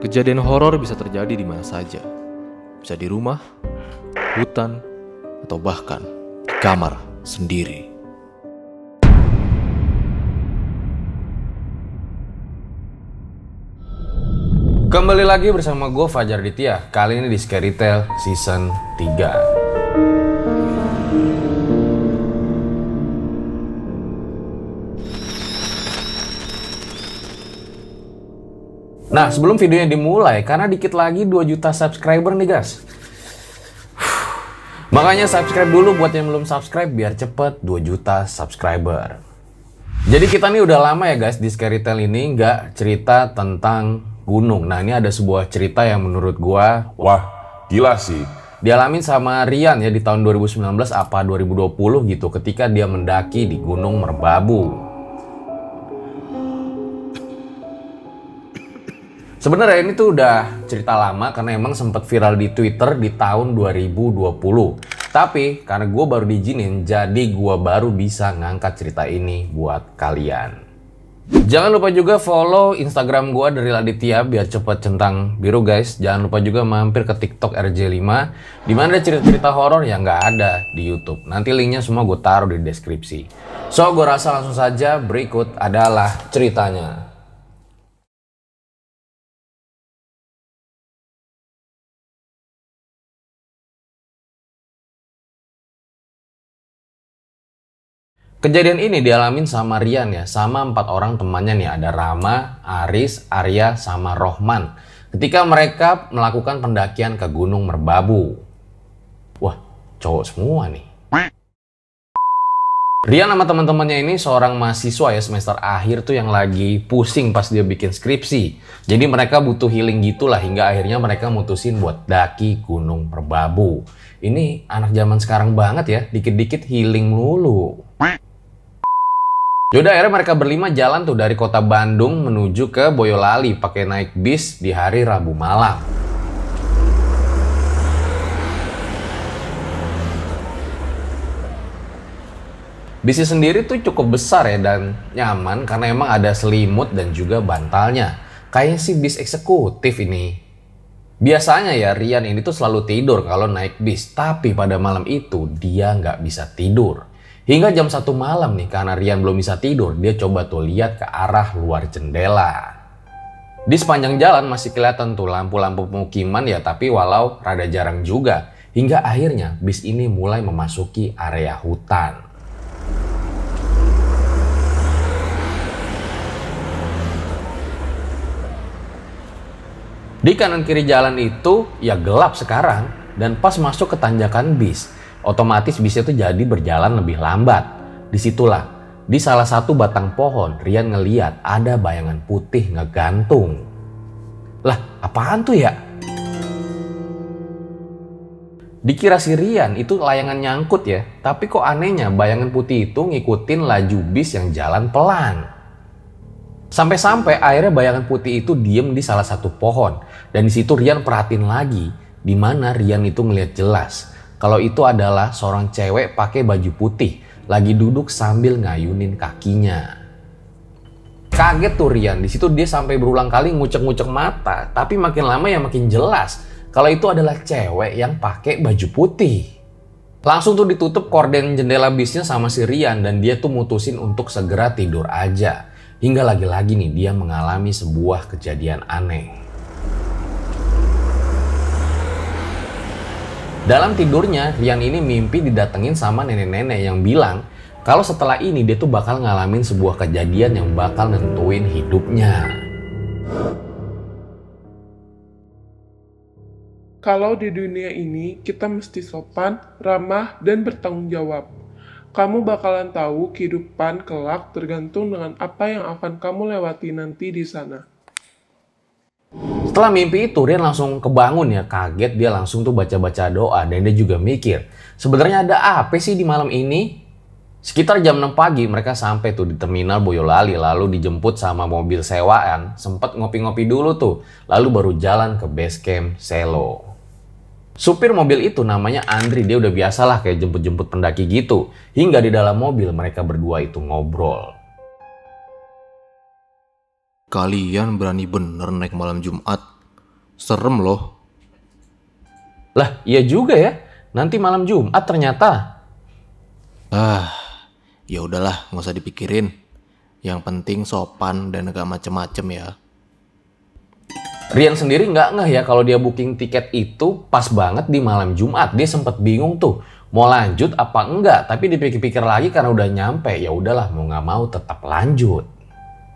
Kejadian horor bisa terjadi di mana saja. Bisa di rumah, hutan, atau bahkan di kamar sendiri. Kembali lagi bersama gue Fajar Ditya. Kali ini di Scary Tale Season 3. Nah, sebelum videonya dimulai, karena dikit lagi 2 juta subscriber nih guys. Makanya subscribe dulu buat yang belum subscribe biar cepet 2 juta subscriber. Jadi kita nih udah lama ya guys di Scary Tale ini nggak cerita tentang gunung. Nah, ini ada sebuah cerita yang menurut gua wah, gila sih. dialamin sama Rian ya di tahun 2019 apa 2020 gitu ketika dia mendaki di Gunung Merbabu. Sebenarnya ini tuh udah cerita lama karena emang sempat viral di Twitter di tahun 2020. Tapi karena gue baru diizinin, jadi gue baru bisa ngangkat cerita ini buat kalian. Jangan lupa juga follow Instagram gue dari Aditya biar cepet centang biru guys. Jangan lupa juga mampir ke TikTok RJ5 dimana ada cerita-cerita horor yang nggak ada di YouTube. Nanti linknya semua gue taruh di deskripsi. So gue rasa langsung saja berikut adalah ceritanya. Kejadian ini dialamin sama Rian ya, sama 4 orang temannya nih. Ada Rama, Aris, Arya, sama Rohman. Ketika mereka melakukan pendakian ke Gunung Merbabu. Wah, cowok semua nih. Rian sama teman-temannya ini seorang mahasiswa ya semester akhir tuh yang lagi pusing pas dia bikin skripsi. Jadi mereka butuh healing gitulah hingga akhirnya mereka mutusin buat daki Gunung Merbabu. Ini anak zaman sekarang banget ya, dikit-dikit healing melulu. Yaudah akhirnya mereka berlima jalan tuh dari kota Bandung menuju ke Boyolali pakai naik bis di hari Rabu malam. Bisnya sendiri tuh cukup besar ya dan nyaman karena emang ada selimut dan juga bantalnya. Kayaknya sih bis eksekutif ini. Biasanya ya Rian ini tuh selalu tidur kalau naik bis, tapi pada malam itu dia nggak bisa tidur. Hingga jam 1 malam nih, karena Rian belum bisa tidur, dia coba tuh lihat ke arah luar jendela. Di sepanjang jalan masih kelihatan tuh lampu-lampu pemukiman ya, tapi walau rada jarang juga. Hingga akhirnya bis ini mulai memasuki area hutan. Di kanan kiri jalan itu ya gelap sekarang, dan pas masuk ke tanjakan bis, otomatis bisnya tuh jadi berjalan lebih lambat. Disitulah, di salah satu batang pohon, Rian ngeliat ada bayangan putih ngegantung. Lah, apaan tuh ya? Dikira si Rian itu layangan nyangkut ya, tapi kok anehnya bayangan putih itu ngikutin laju bis yang jalan pelan. Sampai-sampai akhirnya bayangan putih itu diem di salah satu pohon. Dan disitu Rian perhatiin lagi, di mana Rian itu ngeliat jelas kalau itu adalah seorang cewek pakai baju putih lagi duduk sambil ngayunin kakinya. Kaget tuh Rian, di situ dia sampai berulang kali ngucek-ngucek mata, tapi makin lama ya makin jelas kalau itu adalah cewek yang pakai baju putih. Langsung tuh ditutup korden jendela bisnya sama si Rian dan dia tuh mutusin untuk segera tidur aja. Hingga lagi-lagi nih dia mengalami sebuah kejadian aneh. Dalam tidurnya, Rian ini mimpi didatengin sama nenek-nenek yang bilang kalau setelah ini dia tuh bakal ngalamin sebuah kejadian yang bakal nentuin hidupnya. Kalau di dunia ini kita mesti sopan, ramah, dan bertanggung jawab. Kamu bakalan tahu kehidupan kelak tergantung dengan apa yang akan kamu lewati nanti di sana. Setelah mimpi itu Rian langsung kebangun ya, kaget dia langsung tuh baca-baca doa dan dia juga mikir sebenarnya ada apa sih di malam ini? Sekitar jam 6 pagi mereka sampai tuh di terminal Boyolali lalu dijemput sama mobil sewaan, sempet ngopi-ngopi dulu tuh lalu baru jalan ke base camp Selo. Supir mobil itu namanya Andri, dia udah biasalah kayak jemput-jemput pendaki gitu. Hingga di dalam mobil mereka berdua itu ngobrol. Kalian berani bener naik malam Jumat? Serem loh. Lah, iya juga ya. Nanti malam Jumat ternyata. Ya udahlah, nggak usah dipikirin. Yang penting sopan dan gak macem-macem ya. Rian sendiri nggak ngeh ya kalau dia booking tiket itu pas banget di malam Jumat. Dia sempet bingung tuh mau lanjut apa enggak. Tapi dipikir-pikir lagi karena udah nyampe, ya udahlah mau nggak mau tetap lanjut.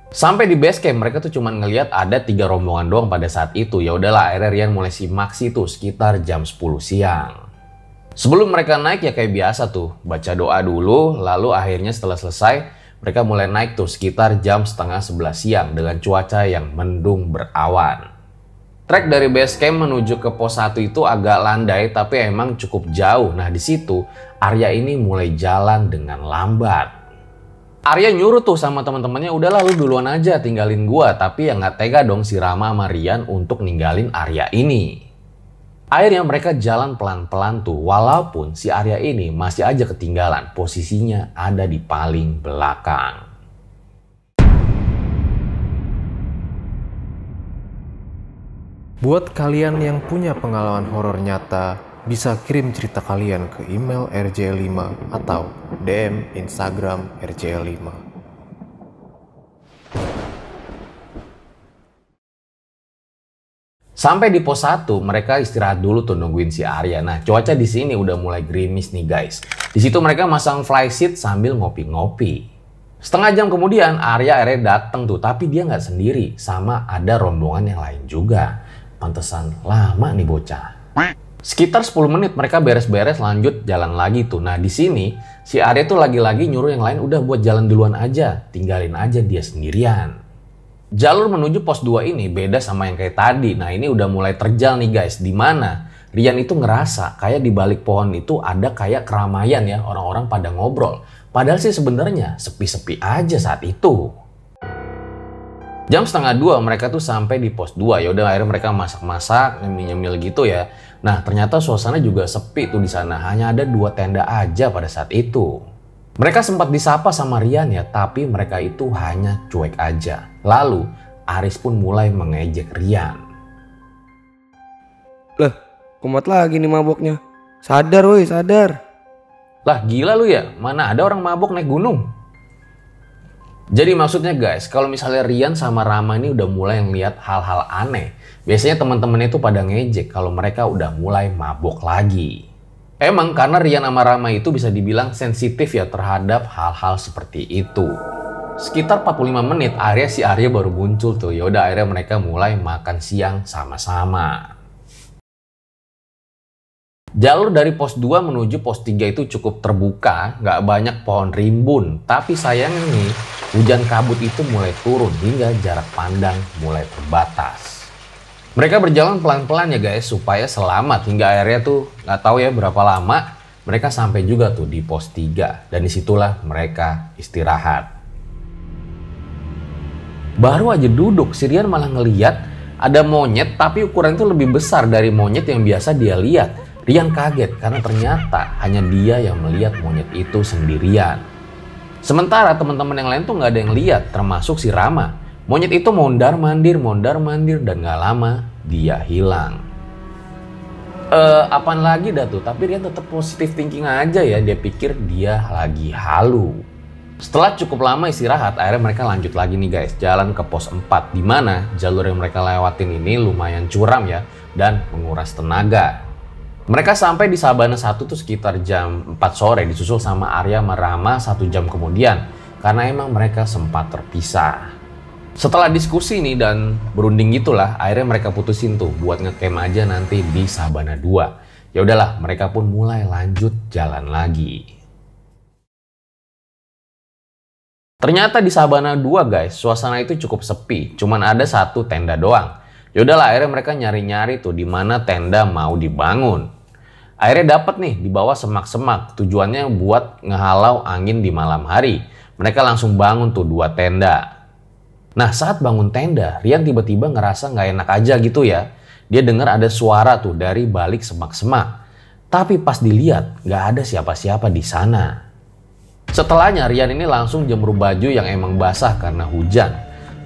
Sampai di base camp mereka tuh cuman ngelihat ada 3 rombongan doang pada saat itu. Ya udahlah, akhirnya Rian mulai simak sih tuh sekitar jam 10 siang. Sebelum mereka naik ya kayak biasa tuh, baca doa dulu, lalu akhirnya setelah selesai mereka mulai naik tuh sekitar jam setengah 11 siang dengan cuaca yang mendung berawan. Trek dari base camp menuju ke pos 1 itu agak landai tapi emang cukup jauh. Nah di situ Arya ini mulai jalan dengan lambat. Arya nyuruh tuh sama teman-temannya, udahlah lu duluan aja tinggalin gua. Tapi ya nggak tega dong si Rama sama Rian untuk ninggalin Arya ini. Akhirnya mereka jalan pelan-pelan tuh, walaupun si Arya ini masih aja ketinggalan, posisinya ada di paling belakang. Buat kalian yang punya pengalaman horor nyata, bisa kirim cerita kalian ke email rjl5 atau DM Instagram rjl5. Sampai di pos 1, mereka istirahat dulu tuh nungguin si Arya. Nah, cuaca di sini udah mulai gerimis nih guys. Di situ mereka masang flysheet sambil ngopi-ngopi. Setengah jam kemudian Arya akhirnya datang tuh, tapi dia nggak sendiri, sama ada rombongan yang lain juga. Pantesan lama nih bocah. Sekitar 10 menit mereka beres-beres lanjut jalan lagi tuh. Nah di sini si Arya tuh lagi-lagi nyuruh yang lain udah buat jalan duluan aja, tinggalin aja dia sendirian. Jalur menuju pos 2 ini beda sama yang kayak tadi. Nah ini udah mulai terjal nih guys, dimana Rian itu ngerasa kayak di balik pohon itu ada kayak keramaian ya, orang-orang pada ngobrol. Padahal sih sebenarnya sepi-sepi aja saat itu. Jam setengah 2 mereka tuh sampai di pos 2. Ya udah akhirnya mereka masak-masak, nyemil-nyemil gitu ya. Nah, ternyata suasana juga sepi tuh di sana. Hanya ada 2 tenda aja pada saat itu. Mereka sempat disapa sama Rian ya, tapi mereka itu hanya cuek aja. Lalu, Aris pun mulai mengejek Rian. Lah, kumat lagi nih maboknya. Sadar woi, sadar. Lah, gila lu ya? Mana ada orang mabok naik gunung? Jadi maksudnya guys, kalau misalnya Rian sama Rama ini udah mulai ngeliat hal-hal aneh, biasanya teman-temannya itu pada ngejek kalau mereka udah mulai mabok lagi. Emang karena Rian sama Rama itu bisa dibilang sensitif ya terhadap hal-hal seperti itu. Sekitar 45 menit akhirnya si Arya baru muncul tuh. Ya udah akhirnya mereka mulai makan siang sama-sama. Jalur dari pos 2 menuju pos 3 itu cukup terbuka, nggak banyak pohon rimbun. Tapi sayangnya nih, hujan kabut itu mulai turun hingga jarak pandang mulai terbatas. Mereka berjalan pelan-pelan ya guys, supaya selamat. Hingga akhirnya tuh nggak tahu ya berapa lama, mereka sampai juga tuh di pos 3. Dan disitulah mereka istirahat. Baru aja duduk, si Rian malah ngeliat ada monyet tapi ukuran itu lebih besar dari monyet yang biasa dia lihat. Rian kaget karena ternyata hanya dia yang melihat monyet itu sendirian. Sementara teman-teman yang lain tuh nggak ada yang lihat, termasuk si Rama. Monyet itu mondar-mandir dan nggak lama dia hilang. Apaan lagi dah tuh? Tapi Rian tetap positive thinking aja ya. Dia pikir dia lagi halu. Setelah cukup lama istirahat, akhirnya mereka lanjut lagi nih guys, jalan ke pos 4. Dimana jalur yang mereka lewatin ini lumayan curam ya dan menguras tenaga. Mereka sampai di Sabana 1 tuh sekitar jam 4 sore, disusul sama Arya sama Rama 1 jam kemudian. Karena emang mereka sempat terpisah. Setelah diskusi nih dan berunding gitulah, akhirnya mereka putusin tuh buat ngecamp aja nanti di Sabana 2. Ya udahlah, mereka pun mulai lanjut jalan lagi. Ternyata di Sabana 2 guys, suasana itu cukup sepi. Cuman ada 1 tenda doang. Ya udahlah, akhirnya mereka nyari-nyari tuh di mana tenda mau dibangun. Akhirnya dapat nih di bawah semak-semak, tujuannya buat ngehalau angin di malam hari. Mereka langsung bangun tuh 2 tenda. Nah saat bangun tenda, Rian tiba-tiba ngerasa nggak enak aja gitu ya. Dia dengar ada suara tuh dari balik semak-semak. Tapi pas dilihat nggak ada siapa-siapa di sana. Setelahnya Rian ini langsung jemur baju yang emang basah karena hujan.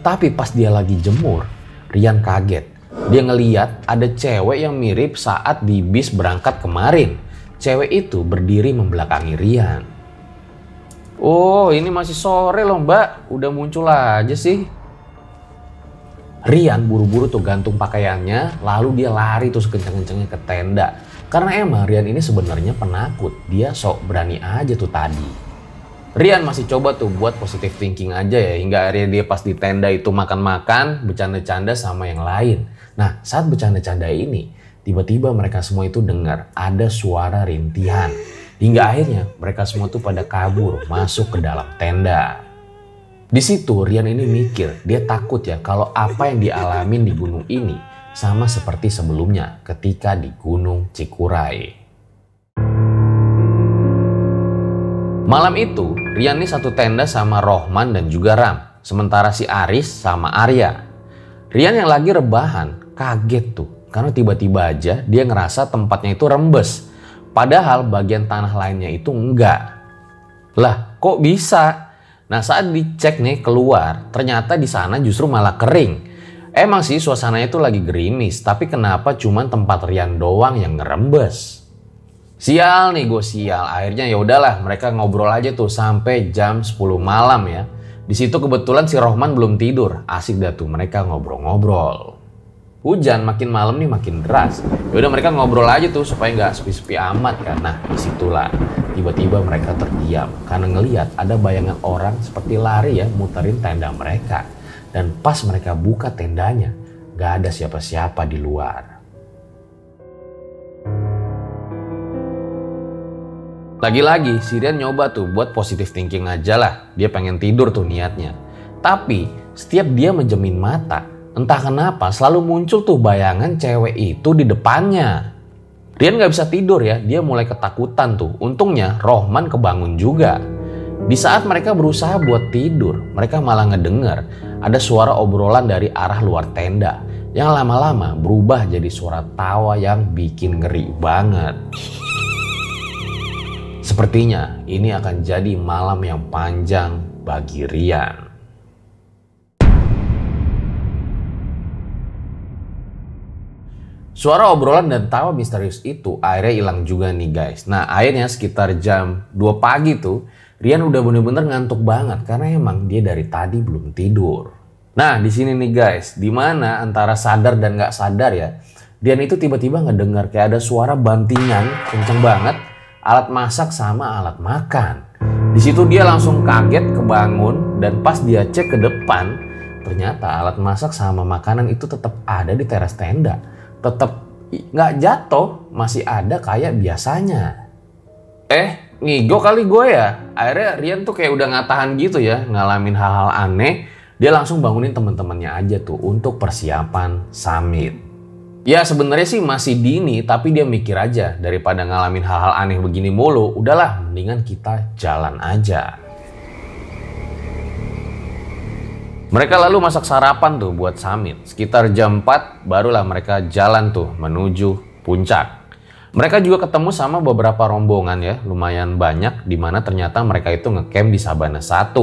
Tapi pas dia lagi jemur, Rian kaget Dia ngeliat ada cewek yang mirip saat di bis berangkat kemarin. Cewek itu berdiri membelakangi Rian. Oh, ini masih sore loh mbak, udah muncul aja sih. Rian buru-buru tuh gantung pakaiannya, lalu dia lari tuh sekencang-kencangnya ke tenda. Karena emang Rian ini sebenarnya penakut, dia sok berani aja tuh tadi. Rian masih coba tuh buat positive thinking aja ya, hingga akhirnya dia pas di tenda itu makan-makan, bercanda-canda sama yang lain. Nah, saat bercanda-canda ini, tiba-tiba mereka semua itu dengar ada suara rintihan. Hingga akhirnya mereka semua tuh pada kabur masuk ke dalam tenda. Di situ Rian ini mikir, dia takut ya kalau apa yang dialamin di gunung ini sama seperti sebelumnya ketika di Gunung Cikuray. Malam itu Rian ini satu tenda sama Rohman dan juga Ram. Sementara si Aris sama Arya. Rian yang lagi rebahan kaget tuh karena tiba-tiba aja dia ngerasa tempatnya itu rembes. Padahal bagian tanah lainnya itu enggak. Lah kok bisa? Nah saat dicek nih keluar ternyata di sana justru malah kering. Emang sih suasananya itu lagi gerimis, tapi kenapa cuman tempat Rian doang yang ngerembes? Sial nih gue sial. Akhirnya ya udahlah mereka ngobrol aja tuh sampai jam 10 malam ya. Di situ kebetulan si Rohman belum tidur. Asik dah tuh mereka ngobrol-ngobrol. Hujan makin malam nih makin deras. Ya udah mereka ngobrol aja tuh supaya nggak sepi-sepi amat kan. Nah disitulah tiba-tiba mereka terdiam karena ngelihat ada bayangan orang seperti lari ya muterin tenda mereka. Dan pas mereka buka tendanya nggak ada siapa-siapa di luar. Lagi-lagi si Rian nyoba tuh buat positive thinking aja lah. Dia pengen tidur tuh niatnya. Tapi setiap dia menjemin mata, entah kenapa selalu muncul tuh bayangan cewek itu di depannya. Rian gak bisa tidur ya, dia mulai ketakutan tuh. Untungnya Rohman kebangun juga. Di saat mereka berusaha buat tidur, mereka malah ngedengar ada suara obrolan dari arah luar tenda. Yang lama-lama berubah jadi suara tawa yang bikin ngeri banget. Sepertinya ini akan jadi malam yang panjang bagi Rian. Suara obrolan dan tawa misterius itu akhirnya hilang juga nih guys. Nah akhirnya sekitar jam 2 pagi tuh Rian udah bener-bener ngantuk banget karena emang dia dari tadi belum tidur. Nah di sini nih guys, dimana antara sadar dan nggak sadar ya, Rian itu tiba-tiba ngedengar kayak ada suara bantingan kenceng banget, alat masak sama alat makan. Di situ dia langsung kaget kebangun dan pas dia cek ke depan, ternyata alat masak sama makanan itu tetap ada di teras tenda. Tetap nggak jatuh, masih ada kayak biasanya. Ngigo kali gue ya. Akhirnya Rian tuh kayak udah nggak tahan gitu ya, ngalamin hal-hal aneh. Dia langsung bangunin teman-temannya aja tuh untuk persiapan summit. Ya sebenarnya sih masih dini, tapi dia mikir aja daripada ngalamin hal-hal aneh begini mulu, udahlah mendingan kita jalan aja. Mereka lalu masak sarapan tuh buat summit. Sekitar jam 4 barulah mereka jalan tuh menuju puncak. Mereka juga ketemu sama beberapa rombongan ya, lumayan banyak, di mana ternyata mereka itu ngecamp di Sabana 1.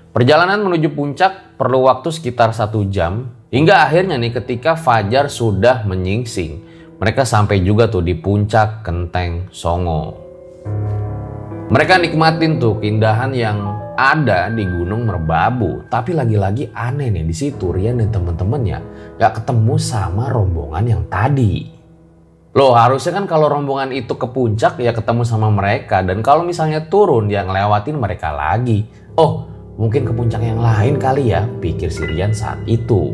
Perjalanan menuju puncak perlu waktu sekitar 1 jam, hingga akhirnya nih ketika fajar sudah menyingsing, mereka sampai juga tuh di puncak Genteng Songo. Mereka nikmatin tuh keindahan yang ada di Gunung Merbabu, tapi lagi-lagi aneh nih di situ Rian dan temen-temennya gak ketemu sama rombongan yang tadi. Loh harusnya kan kalau rombongan itu ke puncak ya ketemu sama mereka, dan kalau misalnya turun ya ngelewatin mereka lagi. Oh mungkin ke puncak yang lain kali ya, pikir si Rian saat itu.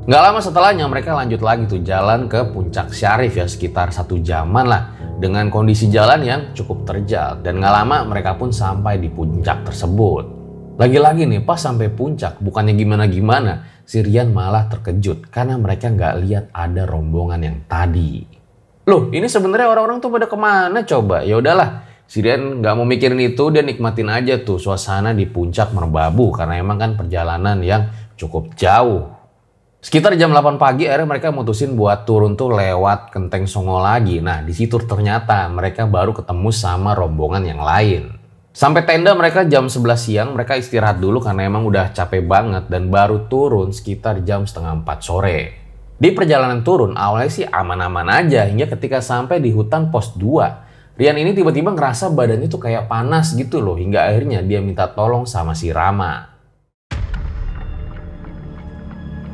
Gak lama setelahnya mereka lanjut lagi tuh jalan ke puncak Syarif ya, sekitar 1 jaman lah. Dengan kondisi jalan yang cukup terjal, dan gak lama mereka pun sampai di puncak tersebut. Lagi-lagi nih pas sampai puncak, bukannya gimana-gimana, si Rian malah terkejut karena mereka gak lihat ada rombongan yang tadi. Loh ini sebenarnya orang-orang tuh pada kemana coba? Ya udahlah, si Rian gak mau mikirin itu, dia nikmatin aja tuh suasana di puncak Merbabu karena emang kan perjalanan yang cukup jauh. Sekitar jam 8 pagi akhirnya mereka mutusin buat turun tuh lewat Genteng Songo lagi. Nah di situ ternyata mereka baru ketemu sama rombongan yang lain. Sampai tenda mereka jam 11 siang, mereka istirahat dulu karena emang udah capek banget dan baru turun sekitar jam setengah 4 sore. Di perjalanan turun, awalnya sih aman-aman aja hingga ketika sampai di hutan pos 2. Rian ini tiba-tiba ngerasa badannya tuh kayak panas gitu loh, hingga akhirnya dia minta tolong sama si Rama.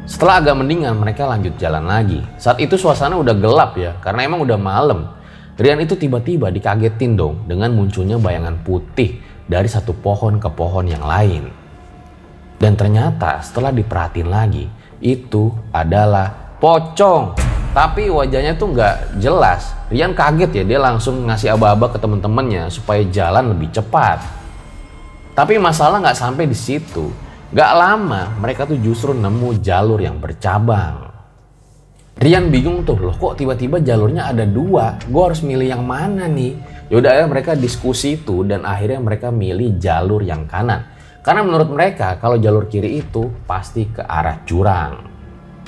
Setelah agak mendingan, mereka lanjut jalan lagi. Saat itu suasana udah gelap ya, karena emang udah malam. Rian itu tiba-tiba dikagetin dong dengan munculnya bayangan putih dari satu pohon ke pohon yang lain. Dan ternyata setelah diperhatiin lagi, itu adalah pocong. Tapi wajahnya tuh nggak jelas. Rian kaget ya, dia langsung ngasih aba-aba ke temen-temennya supaya jalan lebih cepat. Tapi masalah nggak sampai di situ. Nggak lama mereka tuh justru nemu jalur yang bercabang. Rian bingung tuh, loh kok tiba-tiba jalurnya ada 2, gue harus milih yang mana nih? Yaudah akhirnya mereka diskusi itu dan akhirnya mereka milih jalur yang kanan. Karena menurut mereka kalau jalur kiri itu pasti ke arah jurang.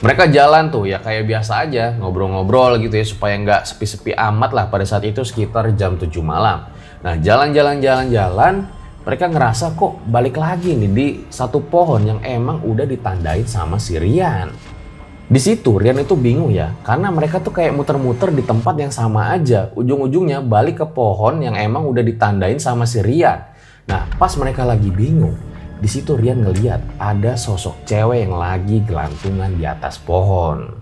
Mereka jalan tuh ya kayak biasa aja, ngobrol-ngobrol gitu ya supaya nggak sepi-sepi amat lah pada saat itu sekitar jam 7 malam. Nah jalan-jalan, mereka ngerasa kok balik lagi nih di satu pohon yang emang udah ditandain sama si Rian. Di situ Rian itu bingung ya, karena mereka tuh kayak muter-muter di tempat yang sama aja. Ujung-ujungnya balik ke pohon yang emang udah ditandain sama si Rian. Nah, pas mereka lagi bingung, di situ Rian ngeliat ada sosok cewek yang lagi gelantungan di atas pohon.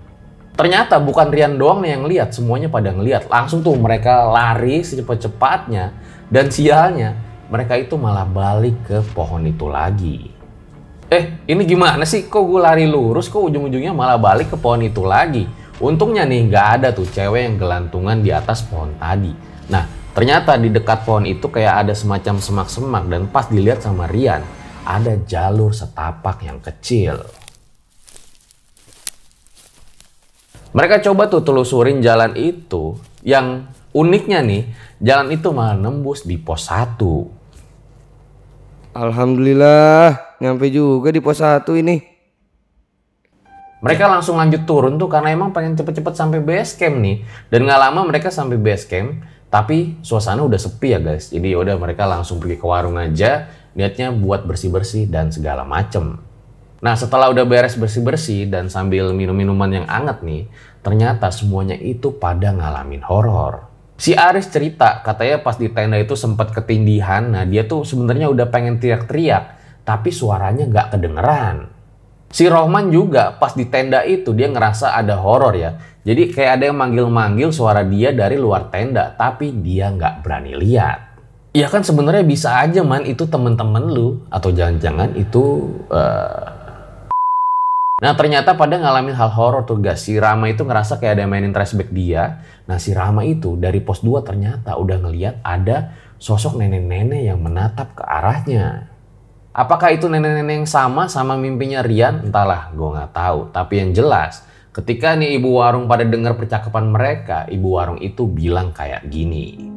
Ternyata bukan Rian doang nih yang lihat, semuanya pada ngeliat. Langsung tuh mereka lari secepat-cepatnya dan sialnya mereka itu malah balik ke pohon itu lagi. Ini gimana sih? Kok gue lari lurus, kok ujung-ujungnya malah balik ke pohon itu lagi? Untungnya nih nggak ada tuh cewek yang gelantungan di atas pohon tadi. Nah, ternyata di dekat pohon itu kayak ada semacam semak-semak dan pas dilihat sama Rian, ada jalur setapak yang kecil. Mereka coba tuh telusurin jalan itu. Yang uniknya nih, jalan itu malah nembus di pos 1. Alhamdulillah, nyampe juga di pos 1 ini. Mereka langsung lanjut turun tuh karena emang pengen cepet-cepet sampai base camp nih. Dan gak lama mereka sampai base camp, tapi suasana udah sepi ya guys. Jadi yaudah mereka langsung pergi ke warung aja, niatnya buat bersih-bersih dan segala macem. Nah setelah udah beres bersih-bersih dan sambil minum-minuman yang anget nih, ternyata semuanya itu pada ngalamin horor. Si Aris cerita, katanya pas di tenda itu sempat ketindihan. Nah dia tuh sebenarnya udah pengen teriak-teriak, tapi suaranya nggak kedengeran. Si Rohman juga pas di tenda itu dia ngerasa ada horor ya. Jadi kayak ada yang manggil-manggil suara dia dari luar tenda, tapi dia nggak berani lihat. Ya kan sebenarnya bisa aja man itu temen-temen lu, atau jangan-jangan itu Nah ternyata pada ngalamin hal horor tuh guys. Si Rama itu ngerasa kayak ada yang mainin flashback dia. Nah si Rama itu dari pos 2 ternyata udah ngeliat ada sosok nenek-nenek yang menatap ke arahnya. Apakah itu nenek-nenek yang sama mimpinya Rian? Entahlah, gue nggak tahu. Tapi yang jelas, ketika nih ibu warung pada dengar percakapan mereka, ibu warung itu bilang kayak gini.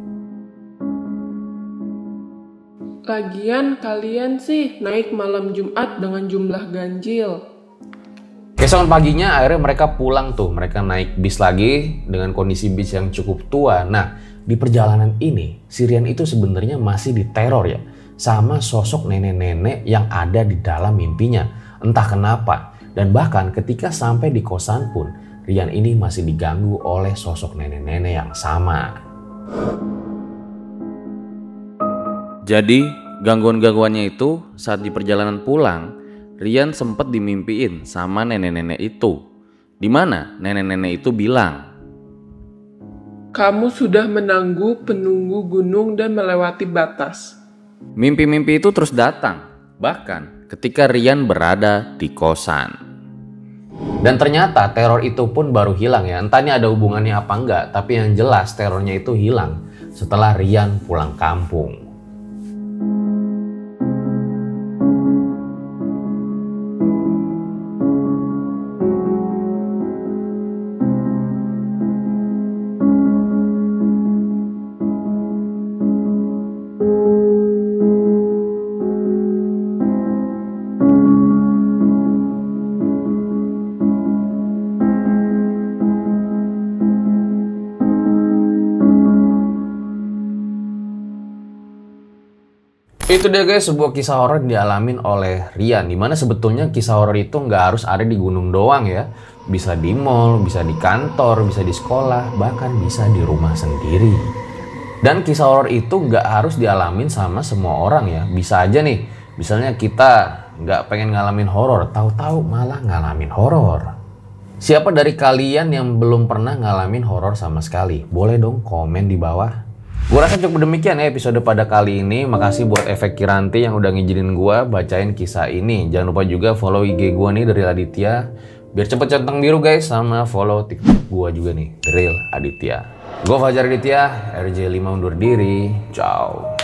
Lagian kalian sih naik malam Jumat dengan jumlah ganjil. Keesokan paginya akhirnya mereka pulang tuh. Mereka naik bis lagi dengan kondisi bis yang cukup tua. Nah di perjalanan ini si Rian itu sebenarnya masih diteror ya sama sosok nenek-nenek yang ada di dalam mimpinya. Entah kenapa. Dan bahkan ketika sampai di kosan pun Rian ini masih diganggu oleh sosok nenek-nenek yang sama. Jadi gangguan-gangguannya itu saat di perjalanan pulang Rian sempat dimimpiin sama nenek-nenek itu, di mana nenek-nenek itu bilang, Kamu sudah menangguh penunggu gunung dan melewati batas. Mimpi-mimpi itu terus datang, bahkan ketika Rian berada di kosan. Dan ternyata teror itu pun baru hilang ya. Entah ini ada hubungannya apa enggak, tapi yang jelas terornya itu hilang setelah Rian pulang kampung. Itu dia guys, sebuah kisah horor dialamin oleh Rian. Dimana sebetulnya kisah horor itu nggak harus ada di gunung doang ya. Bisa di mall, bisa di kantor, bisa di sekolah, bahkan bisa di rumah sendiri. Dan kisah horor itu nggak harus dialamin sama semua orang ya. Bisa aja nih, misalnya kita nggak pengen ngalamin horor, tahu-tahu malah ngalamin horor. Siapa dari kalian yang belum pernah ngalamin horor sama sekali? Boleh dong komen di bawah. Gue rasa cukup demikian ya episode pada kali ini. Makasih buat Efek Kiranti yang udah ngizinin gue bacain kisah ini. Jangan lupa juga follow IG gue nih, The Real Aditya. Biar cepet centang biru guys, sama follow TikTok gue juga nih, The Real Aditya. Gue Fajar Aditya, RJ5 undur diri. Ciao.